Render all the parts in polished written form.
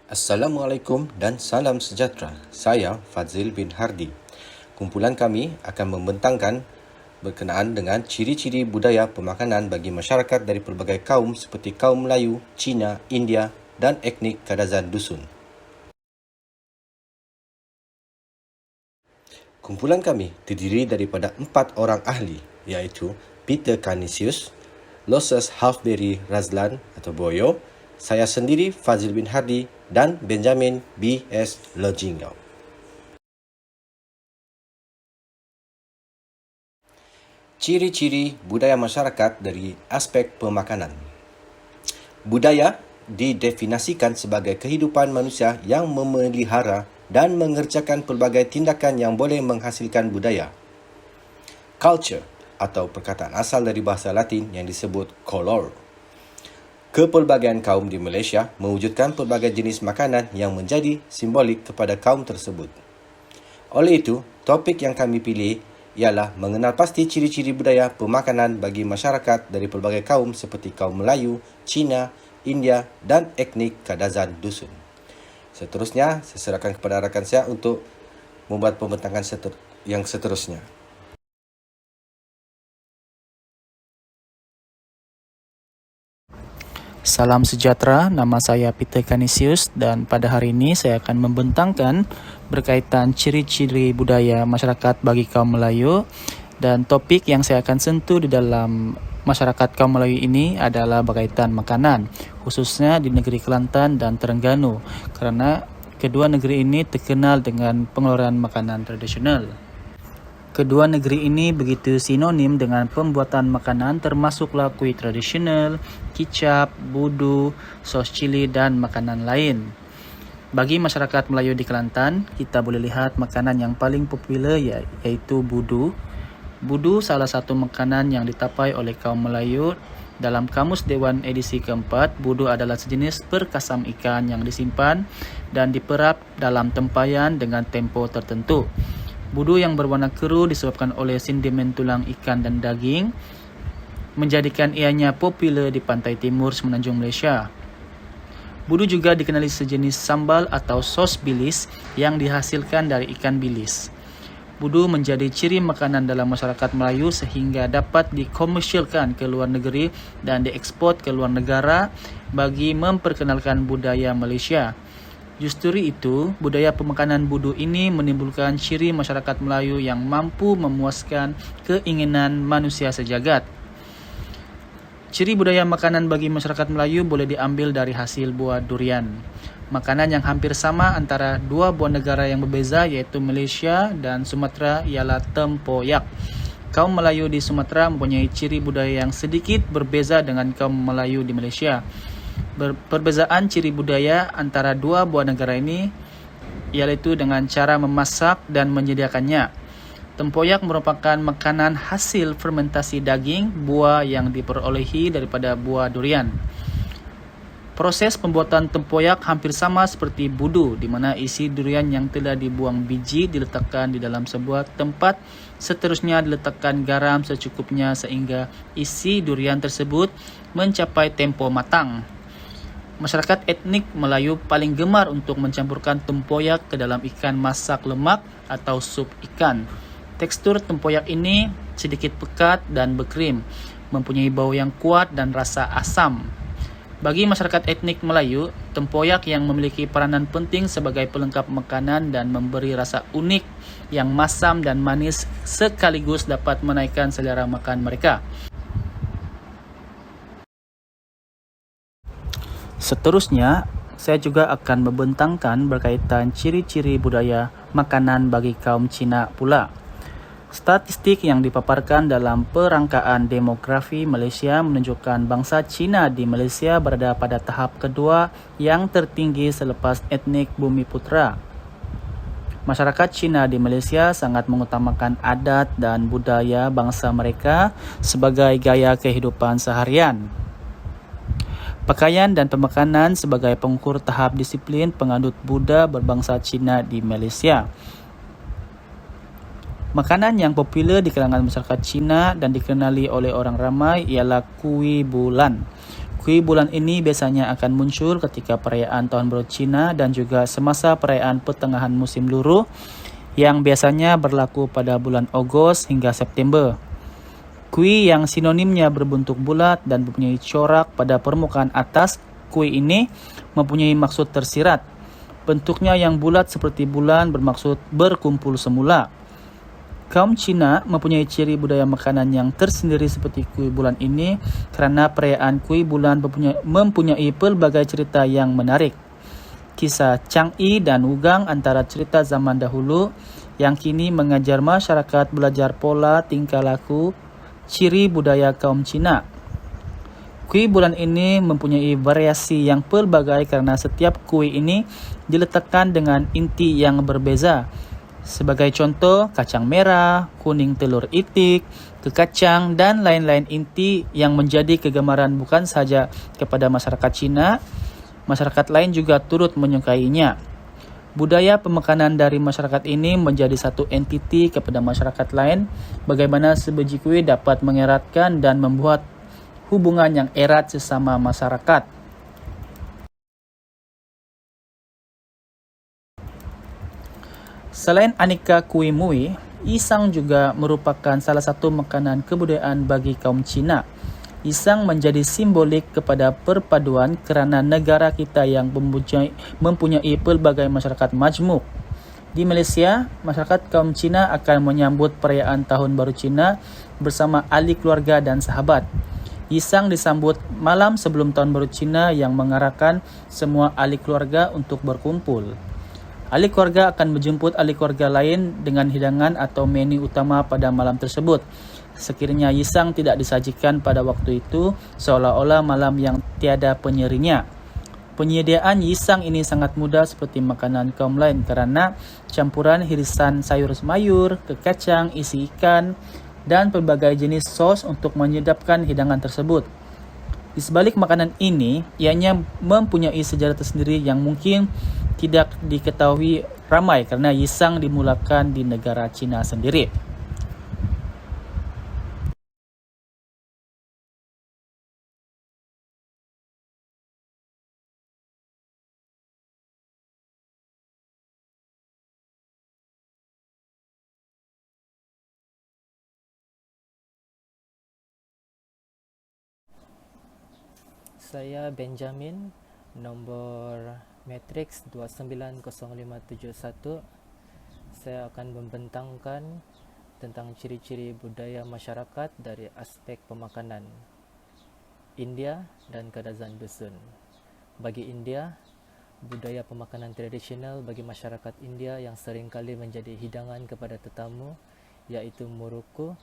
Assalamualaikum dan salam sejahtera. Saya Fadzil bin Hardi. Kumpulan kami akan membentangkan berkenaan dengan ciri-ciri budaya pemakanan bagi masyarakat dari pelbagai kaum seperti kaum Melayu, Cina, India dan etnik Kadazan Dusun. Kumpulan kami terdiri daripada 4 orang ahli, iaitu Peter Canisius, Loses Halfberry Razlan atau Boyo, saya sendiri Fadzil bin Hardi dan Benjamin B.S. Lojingau. Ciri-ciri budaya masyarakat dari aspek pemakanan. Budaya didefinisikan sebagai kehidupan manusia yang memelihara dan mengerjakan pelbagai tindakan yang boleh menghasilkan budaya. Culture atau perkataan asal dari bahasa Latin yang disebut color. Kepelbagaian kaum di Malaysia mewujudkan pelbagai jenis makanan yang menjadi simbolik kepada kaum tersebut. Oleh itu, topik yang kami pilih ialah mengenal pasti ciri-ciri budaya pemakanan bagi masyarakat dari pelbagai kaum seperti kaum Melayu, Cina, India dan etnik Kadazan Dusun. Seterusnya, saya serahkan kepada rakan saya untuk membuat pembentangan yang seterusnya. Salam sejahtera, nama saya Peter Canisius dan pada hari ini saya akan membentangkan berkaitan ciri-ciri budaya masyarakat bagi kaum Melayu, dan topik yang saya akan sentuh di dalam masyarakat kaum Melayu ini adalah berkaitan makanan, khususnya di negeri Kelantan dan Terengganu, kerana kedua negeri ini terkenal dengan pengeluaran makanan tradisional. Kedua negeri ini begitu sinonim dengan pembuatan makanan termasuklah kuih tradisional, kicap, budu, sos cili dan makanan lain. Bagi masyarakat Melayu di Kelantan, kita boleh lihat makanan yang paling popular iaitu budu. Budu salah satu makanan yang ditapai oleh kaum Melayu. Dalam Kamus Dewan edisi keempat, budu adalah sejenis perkasam ikan yang disimpan dan diperap dalam tempayan dengan tempo tertentu. Budu yang berwarna keruh disebabkan oleh sedimen tulang ikan dan daging menjadikan ianya popular di pantai timur semenanjung Malaysia. Budu juga dikenali sejenis sambal atau sos bilis yang dihasilkan dari ikan bilis. Budu menjadi ciri makanan dalam masyarakat Melayu sehingga dapat dikomersialkan ke luar negeri dan diekspor ke luar negara bagi memperkenalkan budaya Malaysia. Justru itu, budaya pemakanan budu ini menimbulkan ciri masyarakat Melayu yang mampu memuaskan keinginan manusia sejagat. Ciri budaya makanan bagi masyarakat Melayu boleh diambil dari hasil buah durian. Makanan yang hampir sama antara dua buah negara yang berbeza iaitu Malaysia dan Sumatera ialah tempoyak. Kaum Melayu di Sumatera mempunyai ciri budaya yang sedikit berbeza dengan kaum Melayu di Malaysia. Perbezaan ciri budaya antara dua buah negara ini iaitu dengan cara memasak dan menyediakannya. Tempoyak merupakan makanan hasil fermentasi daging buah yang diperolehi daripada buah durian. Proses pembuatan tempoyak hampir sama seperti budu, di mana isi durian yang telah dibuang biji diletakkan di dalam sebuah tempat. Seterusnya diletakkan garam secukupnya sehingga isi durian tersebut mencapai tempo matang. Masyarakat etnik Melayu paling gemar untuk mencampurkan tempoyak ke dalam ikan masak lemak atau sup ikan. Tekstur tempoyak ini sedikit pekat dan berkrim, mempunyai bau yang kuat dan rasa asam. Bagi masyarakat etnik Melayu, tempoyak yang memiliki peranan penting sebagai pelengkap makanan dan memberi rasa unik yang masam dan manis sekaligus dapat menaikkan selera makan mereka. Seterusnya, saya juga akan membentangkan berkaitan ciri-ciri budaya makanan bagi kaum Cina pula. Statistik yang dipaparkan dalam perangkaan demografi Malaysia menunjukkan bangsa Cina di Malaysia berada pada tahap kedua yang tertinggi selepas etnik Bumiputera. Masyarakat Cina di Malaysia sangat mengutamakan adat dan budaya bangsa mereka sebagai gaya kehidupan seharian. Pakaian dan pemakanan sebagai pengukur tahap disiplin penganut Buddha berbangsa Cina di Malaysia. Makanan yang popular di kalangan masyarakat Cina dan dikenali oleh orang ramai ialah kuih bulan. Kuih bulan ini biasanya akan muncul ketika perayaan Tahun Baru Cina dan juga semasa perayaan pertengahan musim luruh yang biasanya berlaku pada bulan Ogos hingga September. Kuih yang sinonimnya berbentuk bulat dan mempunyai corak pada permukaan atas kuih ini mempunyai maksud tersirat. Bentuknya yang bulat seperti bulan bermaksud berkumpul semula. Kaum Cina mempunyai ciri budaya makanan yang tersendiri seperti kuih bulan ini kerana perayaan kuih bulan mempunyai pelbagai cerita yang menarik. Kisah Chang'e dan Wugang antara cerita zaman dahulu yang kini mengajar masyarakat belajar pola tingkah laku ciri budaya kaum Cina. Kuih bulan ini mempunyai variasi yang pelbagai kerana setiap kuih ini diletakkan dengan inti yang berbeza. Sebagai contoh, kacang merah, kuning telur itik, kekacang dan lain-lain inti yang menjadi kegemaran bukan sahaja kepada masyarakat Cina, masyarakat lain juga turut menyukainya. Budaya pemakanan dari masyarakat ini menjadi satu entiti kepada masyarakat lain, bagaimana sebiji kuih dapat mengeratkan dan membuat hubungan yang erat sesama masyarakat. Selain aneka kuih muih, isang juga merupakan salah satu makanan kebudayaan bagi kaum Cina. Isang menjadi simbolik kepada perpaduan kerana negara kita yang mempunyai pelbagai masyarakat majmuk. Di Malaysia, masyarakat kaum Cina akan menyambut perayaan Tahun Baru Cina bersama ahli keluarga dan sahabat. Isang disambut malam sebelum Tahun Baru Cina yang mengarahkan semua ahli keluarga untuk berkumpul. Ahli keluarga akan menjemput ahli keluarga lain dengan hidangan atau menu utama pada malam tersebut. Sekiranya Yisang tidak disajikan pada waktu itu, seolah-olah malam yang tiada penyerinya. Penyediaan Yisang ini sangat mudah seperti makanan kaum lain kerana campuran irisan sayur mayur, kekacang, isi ikan dan pelbagai jenis sos untuk menyedapkan hidangan tersebut. Di sebalik makanan ini, ianya mempunyai sejarah tersendiri yang mungkin tidak diketahui ramai kerana Yisang dimulakan di negara Cina sendiri. Saya Benjamin, nombor matriks 290571. Saya akan membentangkan tentang ciri-ciri budaya masyarakat dari aspek pemakanan India dan Kadazan Dusun. Bagi India, budaya pemakanan tradisional bagi masyarakat India yang seringkali menjadi hidangan kepada tetamu iaitu muruku.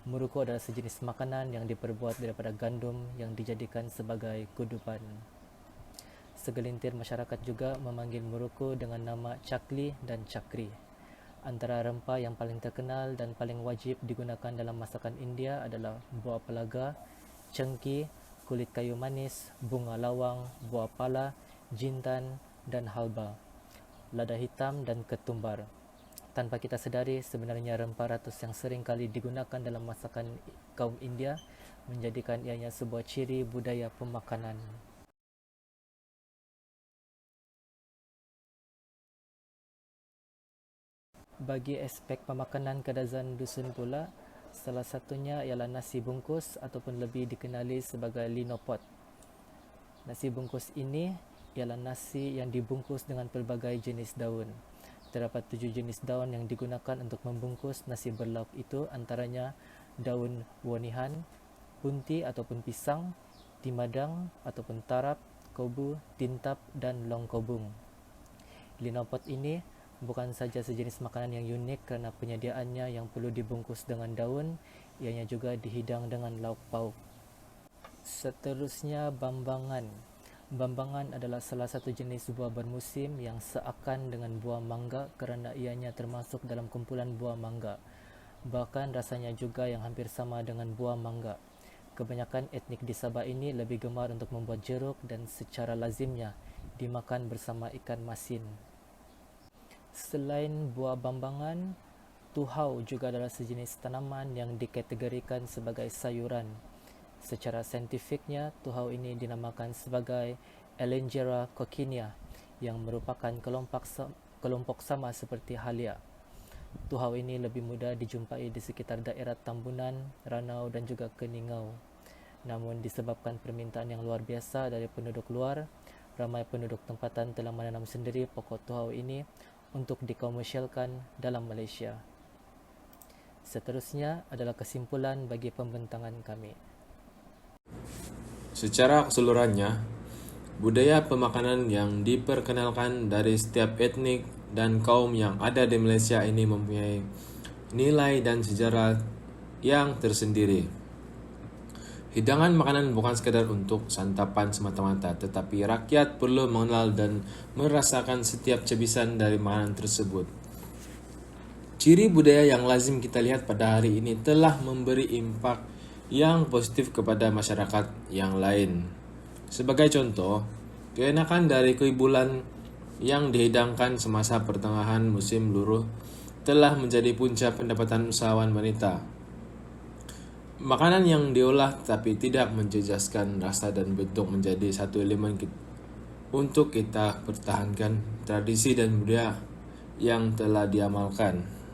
Muruku adalah sejenis makanan yang diperbuat daripada gandum yang dijadikan sebagai kudupan. Segelintir masyarakat juga memanggil muruku dengan nama cakli dan cakri. Antara rempah yang paling terkenal dan paling wajib digunakan dalam masakan India adalah buah pelaga, cengki, kulit kayu manis, bunga lawang, buah pala, jintan dan halba, lada hitam dan ketumbar. Tanpa kita sedari, sebenarnya rempah ratus yang sering kali digunakan dalam masakan kaum India menjadikan ianya sebuah ciri budaya pemakanan. Bagi aspek pemakanan Kadazan Dusun pula, salah satunya ialah nasi bungkus ataupun lebih dikenali sebagai linopot. Nasi bungkus ini ialah nasi yang dibungkus dengan pelbagai jenis daun. Terdapat 7 jenis daun yang digunakan untuk membungkus nasi berlauk itu, antaranya daun wonihan, punti ataupun pisang, timadang ataupun tarap, kobu, tintap dan long kobung. Linopot ini bukan saja sejenis makanan yang unik kerana penyediaannya yang perlu dibungkus dengan daun, ianya juga dihidang dengan lauk pauk. Seterusnya, bambangan. Bambangan adalah salah satu jenis buah bermusim yang seakan dengan buah mangga kerana ianya termasuk dalam kumpulan buah mangga. Bahkan rasanya juga yang hampir sama dengan buah mangga. Kebanyakan etnik di Sabah ini lebih gemar untuk membuat jeruk dan secara lazimnya dimakan bersama ikan masin. Selain buah bambangan, tuhau juga adalah sejenis tanaman yang dikategorikan sebagai sayuran. Secara saintifiknya, tuhau ini dinamakan sebagai Elengera coccinea yang merupakan kelompok sama seperti halia. Tuhau ini lebih mudah dijumpai di sekitar daerah Tambunan, Ranau dan juga Keningau. Namun disebabkan permintaan yang luar biasa dari penduduk luar, ramai penduduk tempatan telah menanam sendiri pokok tuhau ini untuk dikomersialkan dalam Malaysia. Seterusnya adalah kesimpulan bagi pembentangan kami. Secara keseluruhannya, budaya pemakanan yang diperkenalkan dari setiap etnik dan kaum yang ada di Malaysia ini mempunyai nilai dan sejarah yang tersendiri. Hidangan makanan bukan sekadar untuk santapan semata-mata, tetapi rakyat perlu mengenal dan merasakan setiap cebisan dari makanan tersebut. Ciri budaya yang lazim kita lihat pada hari ini telah memberi impak yang positif kepada masyarakat yang lain. Sebagai contoh, keenakan dari kuih bulan yang dihidangkan semasa pertengahan musim luruh telah menjadi punca pendapatan usahawan wanita. Makanan yang diolah tapi tidak menjejaskan rasa dan bentuk menjadi satu elemen untuk kita pertahankan tradisi dan budaya yang telah diamalkan.